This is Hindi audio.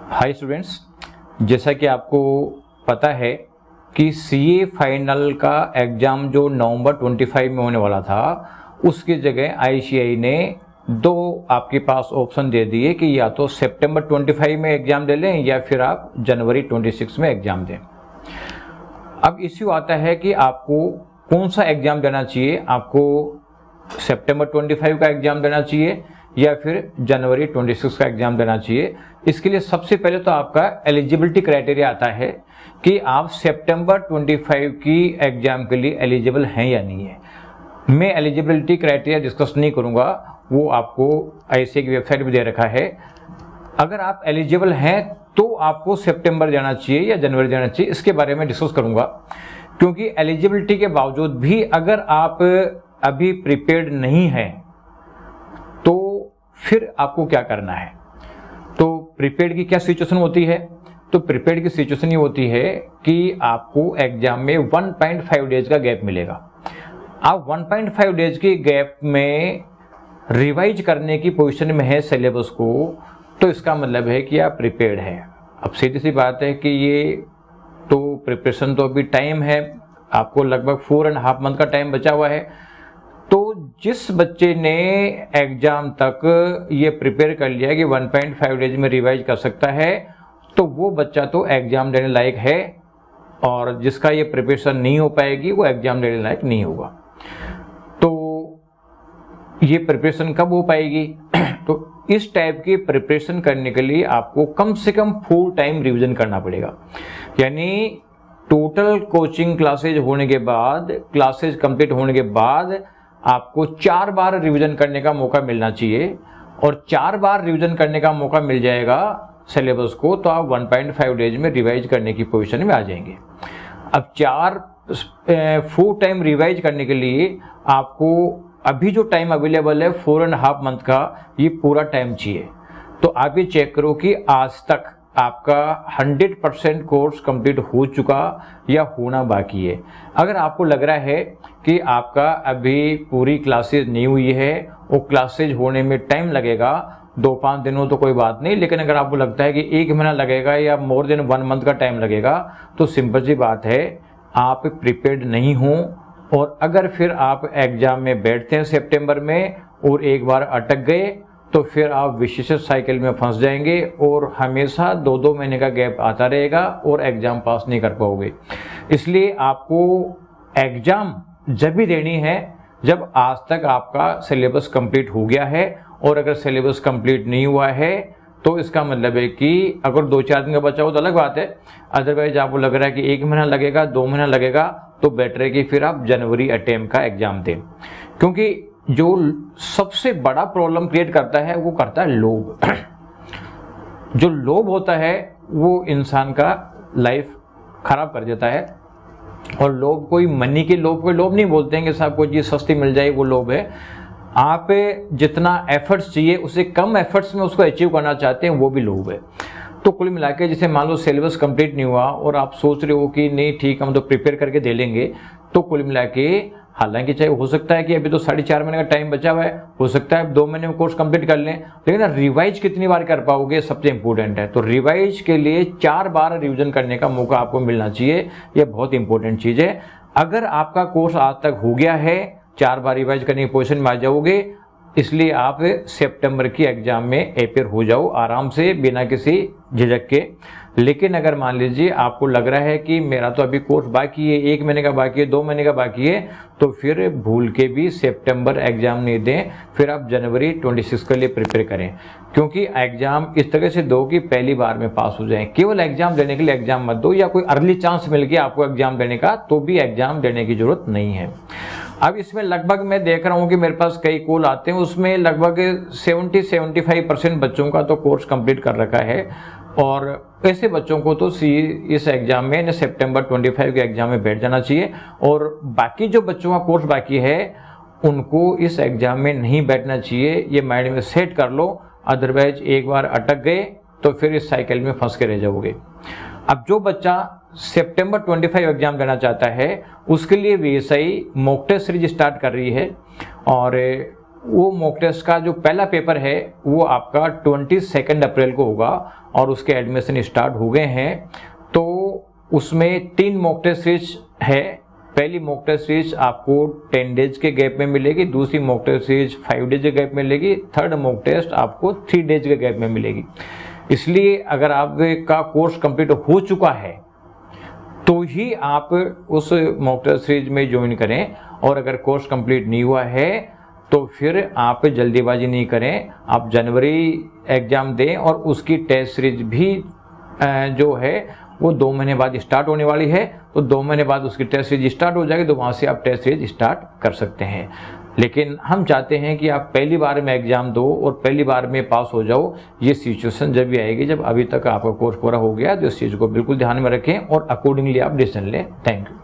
हाय स्टूडेंट्स, जैसा कि आपको पता है कि सीए फाइनल का एग्ज़ाम जो नवंबर 25 में होने वाला था, उसकी जगह आईसीएआई ने दो आपके पास ऑप्शन दे दिए कि या तो सितंबर 25 में एग्ज़ाम दे लें या फिर आप जनवरी 26 में एग्ज़ाम दें। अब इश्यू आता है कि आपको कौन सा एग्ज़ाम देना चाहिए, आपको सितंबर 25 का एग्ज़ाम देना चाहिए या फिर जनवरी 26 का एग्ज़ाम देना चाहिए। इसके लिए सबसे पहले तो आपका एलिजिबिलिटी क्राइटेरिया आता है कि आप सितंबर 25 की एग्ज़ाम के लिए एलिजिबल हैं या नहीं है। मैं एलिजिबिलिटी क्राइटेरिया डिस्कस नहीं करूंगा, वो आपको ऐसे की वेबसाइट भी दे रखा है। अगर आप एलिजिबल हैं तो आपको सितंबर जाना चाहिए या जनवरी जाना चाहिए, इसके बारे में डिस्कस करूंगा। क्योंकि एलिजिबिलिटी के बावजूद भी अगर आप अभी प्रिपेयर्ड नहीं हैं तो फिर आपको क्या करना है। तो प्रिपेयर्ड की क्या सिचुएशन होती है? तो प्रिपेयर्ड की सिचुएशन ये होती है कि आपको एग्जाम में 1.5 डेज का गैप मिलेगा। आप 1.5 डेज के गैप में रिवाइज करने की पोजीशन में है सिलेबस को, तो इसका मतलब है कि आप प्रिपेयर्ड हैं। अब सीधी सी बात है कि ये तो प्रिपरेशन तो अभी टाइम है, आपको लगभग 4.5 मंथ का टाइम बचा हुआ है। तो जिस बच्चे ने एग्जाम तक ये प्रिपेयर कर लिया कि 1.5 डेज में रिवाइज कर सकता है, तो वो बच्चा तो एग्जाम देने लायक है, और जिसका ये प्रिपरेशन नहीं हो पाएगी वो एग्जाम देने लायक नहीं होगा। तो ये प्रिपरेशन कब हो पाएगी? तो इस टाइप की प्रिपरेशन करने के लिए आपको कम से कम फुल टाइम रिवीजन करना पड़ेगा। यानी टोटल कोचिंग क्लासेज होने के बाद, क्लासेज कंप्लीट होने के बाद आपको 4 बार रिवीजन करने का मौका मिलना चाहिए, और 4 बार रिवीजन करने का मौका मिल जाएगा सिलेबस को, तो आप 1.5 डेज में रिवाइज करने की पोजीशन में आ जाएंगे। अब 4 फुल टाइम रिवाइज करने के लिए आपको अभी जो टाइम अवेलेबल है 4.5 मंथ का, ये पूरा टाइम चाहिए। तो आप ये चेक करो कि आज तक आपका 100% कोर्स कंप्लीट हो चुका या होना बाकी है। अगर आपको लग रहा है कि आपका अभी पूरी क्लासेज नहीं हुई है और क्लासेज होने में टाइम लगेगा, 2-5 दिनों तो कोई बात नहीं, लेकिन अगर आपको लगता है कि 1 महीना लगेगा या मोर देन 1 मंथ का टाइम लगेगा, तो सिंपल सी बात है, आप प्रिपेयर्ड नहीं हो। और अगर फिर आप एग्जाम में बैठते हैं सितंबर में और एक बार अटक गए, तो फिर आप विशेष साइकिल में फंस जाएंगे और हमेशा 2-2 महीने का गैप आता रहेगा और एग्जाम पास नहीं कर पाओगे। इसलिए आपको एग्जाम जब भी देनी है जब आज तक आपका सिलेबस कंप्लीट हो गया है, और अगर सिलेबस कंप्लीट नहीं हुआ है तो इसका मतलब है कि अगर 2-4 दिन का बचा हो तो अलग बात है। अदरवाइज आपको लग रहा है कि 1 महीना लगेगा, 2 महीना लगेगा, तो बेटर है कि फिर आप जनवरी अटेम्प्ट का एग्जाम दें। क्योंकि जो सबसे बड़ा प्रॉब्लम क्रिएट करता है वो करता है लोभ। जो लोभ होता है वो इंसान का लाइफ खराब कर देता है। और लोभ कोई मनी के लोभ, कोई लोभ नहीं बोलते हैं कि साहब कोई चीज़ सस्ती मिल जाए, वो लोभ है। आप जितना एफर्ट्स चाहिए उससे कम एफर्ट्स में उसको अचीव करना चाहते हैं, वो भी लोभ है। तो कुल मिला के जैसे मान लो सिलेबस कंप्लीट नहीं हुआ और आप सोच रहे हो कि नहीं ठीक हम तो प्रिपेयर करके दे लेंगे, तो कुल मिला के हालांकि चाहे हो सकता है कि अभी तो 4.5 महीने का टाइम बचा हुआ है, हो सकता है 2 महीने में कोर्स कंप्लीट कर लें, लेकिन रिवाइज कितनी बार कर पाओगे सबसे इंपॉर्टेंट है। तो रिवाइज के लिए 4 बार रिवीजन करने का मौका आपको मिलना चाहिए, ये बहुत इंपॉर्टेंट चीज़ है। अगर आपका कोर्स आज तक हो गया है, 4 बार रिवाइज करने की पोजीशन में आ जाओगे, इसलिए आप सितंबर की एग्जाम में अपेयर हो जाओ आराम से, बिना किसी झिझक के। लेकिन अगर मान लीजिए आपको लग रहा है कि मेरा तो अभी कोर्स बाकी है, 1 महीने का बाकी है, 2 महीने का बाकी है, तो फिर भूल के भी सितंबर एग्जाम नहीं दें, फिर आप जनवरी 26 के लिए प्रिपेयर करें। क्योंकि एग्जाम इस तरह से दो कि पहली बार में पास हो जाएं। केवल एग्जाम देने के लिए एग्जाम मत दो, या कोई अर्ली चांस मिल गया आपको एग्जाम देने का तो भी एग्जाम देने की जरूरत नहीं है। अब इसमें लगभग मैं देख रहा हूँ कि मेरे पास कई कॉल आते हैं, उसमें लगभग 70-75% बच्चों का तो कोर्स कंप्लीट कर रखा है, और ऐसे बच्चों को तो इस एग्जाम में सितंबर 25 के एग्जाम में बैठ जाना चाहिए। और बाकी जो बच्चों का कोर्स बाकी है उनको इस एग्जाम में नहीं बैठना चाहिए, ये माइंड में सेट कर लो। अदरवाइज एक बार अटक गए तो फिर इस साइकिल में फंस के रह जाओगे। अब जो बच्चा सितंबर 25 एग्जाम देना चाहता है उसके लिए VSI mock test series start कर रही है, और वो मॉक टेस्ट का जो पहला पेपर है वो आपका 22 अप्रैल को होगा और उसके एडमिशन स्टार्ट हो गए हैं। तो उसमें 3 मॉक टेस्ट सीरीज है। पहली मॉक टेस्ट सीरीज आपको 10 डेज के गैप में मिलेगी, दूसरी मॉक टेस्ट सीरीज 5 डेज के गैप में मिलेगी, थर्ड मॉक टेस्ट आपको 3 डेज के गैप में मिलेगी। इसलिए अगर आपका कोर्स कंप्लीट हो चुका है तो ही आप उस मॉक टेस्ट सीरीज में ज्वाइन करें, और अगर कोर्स कंप्लीट नहीं हुआ है तो फिर आप जल्दीबाजी नहीं करें, आप जनवरी एग्जाम दें और उसकी टेस्ट सीरीज भी जो है वो 2 महीने बाद स्टार्ट होने वाली है। तो 2 महीने बाद उसकी टेस्ट सीरीज स्टार्ट हो जाएगी, तो वहाँ से आप टेस्ट सीरीज स्टार्ट कर सकते हैं। लेकिन हम चाहते हैं कि आप पहली बार में एग्जाम दो और पहली बार में पास हो जाओ। ये सिचुएशन जब भी आएगी जब अभी तक आपका कोर्स पूरा हो गया, तो इस चीज़ को बिल्कुल ध्यान में रखें और अकॉर्डिंगली आप डिसीजन लें। Thank you.